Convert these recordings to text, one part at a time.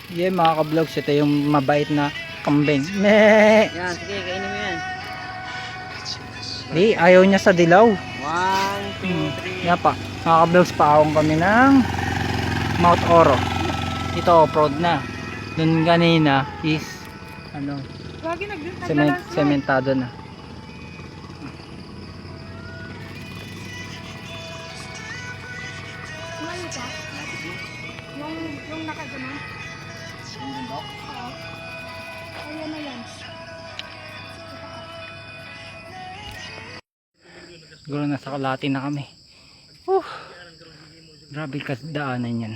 Yeah, mga ka-vlogs, ito yung mabait na kambing. Meh! Yan, sige, kainin mo yan. Di, ayaw niya sa dilaw. 1, 2, 3. Yan pa, mga ka-vlogs, paawang kami ng Mount Oro. Ito, off-road na. Dun kanina is, ano, sementado na. Yung nakaganon? Yung bundok? Oo. Ayan na yan. Siguro nasa Kalahati na kami. Grabe kasdaanan yan.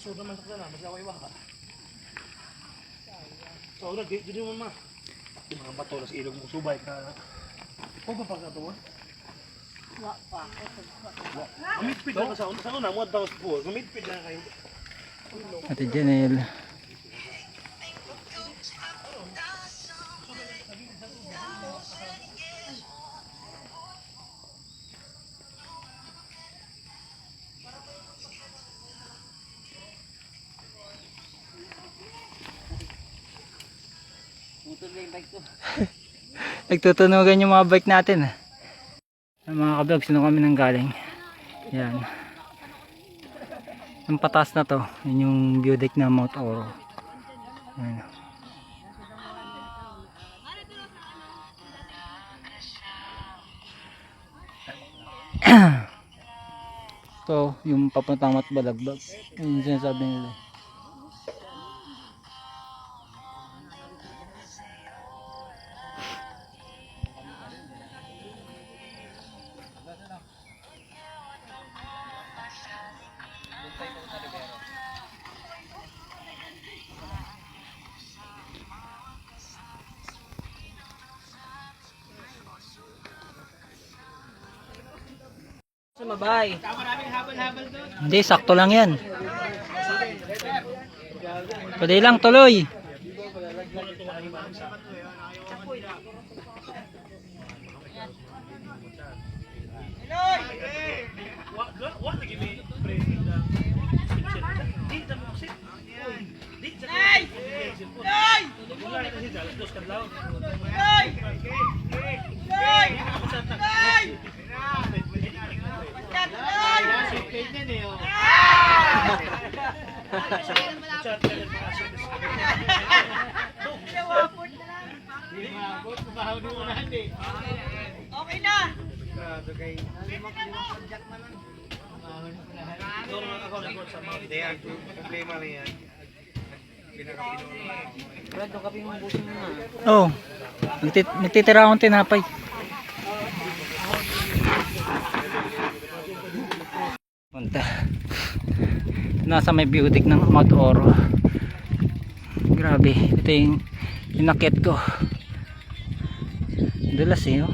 So naman sa sana, mas away ka. So ora di mo ma. Yung mga bato sa ilog mo subay ka. Ko ba pagkatuwa? Wa pa. Gumitpid na ka sa una mo daw sa pool. Gumitpid na kayo. Ate Janelle. Motor na yung bike ko. Nagtutunugan yung mga bike natin. Mga ka-vlogs, sino kami nang galing? Yan. Ang patas na to, yun yung view deck na Mount Oro. Yan. So, yung papuntang Matbalagbag. Yun yung sinasabi nila. Sumabay. Hindi, sakto lang yan. Tuloy lang, tuloy. Wa lagi may president na. Di ta mo sit. Di ta. Ay! Ay! Wala na si Dalos dos kadlaw. Ay! Ay! Ay! Okay na! Brad, yung kape mong busin mo na. Oh, magtitira akong tinapay. Punta. Nasa may beauty ng Mount Oro. Grabe, ito yung inakit ko. Dulas eh, oh.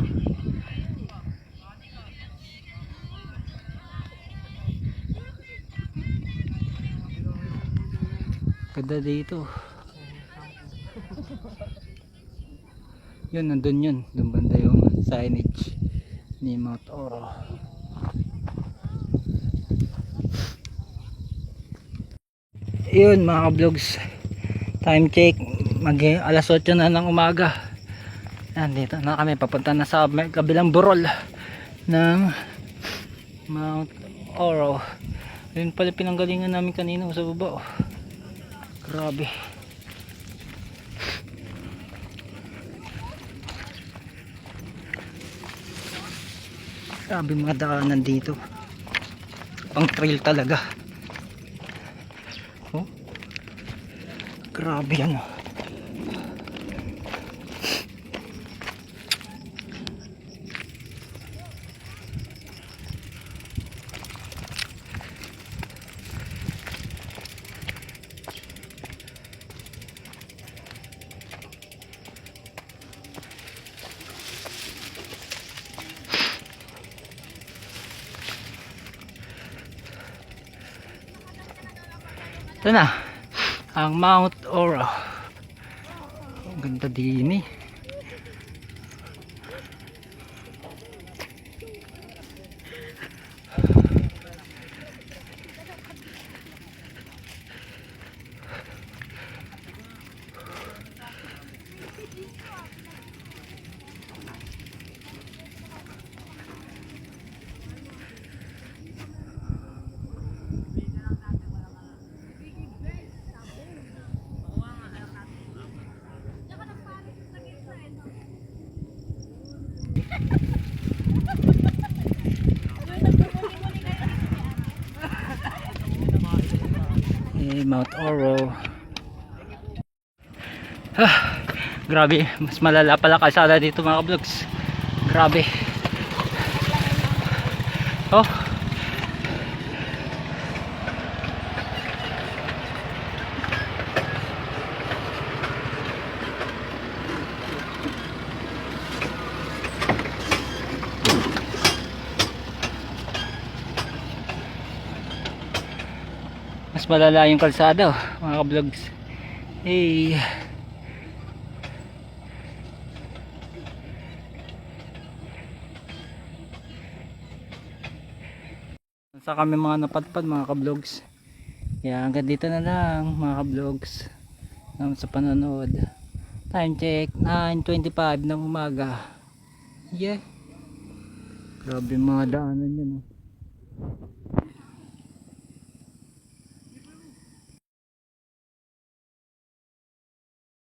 Ganda dito. Yun, nandun yun. Doon banda yung signage ni Mount Oro. Yun mga ka-vlogs, time check, alas 8 na ng umaga. Yan, dito na kami, papunta na sa kabilang burol ng Mount Oro. Yun pala pinanggalingan namin kanina sa baba, oh. Grabe. Grabe mga daanan dito, pang trail talaga. Oh, grabe yan, oh. Ito na ang Mount Oro. Ang ganda din eh. Mount Oro. Grabe, mas malala pala kalsada dito mga vlogs. Grabe. Oh. Mas malala yung kalsada mga vlogs. Hey. Sa kami mga napadpad mga ka-vlogs. Kaya hanggang dito na lang mga ka-vlogs. Sa panonood. Time check 9:25 ng umaga. Yeah. Grabe mga daanan yun.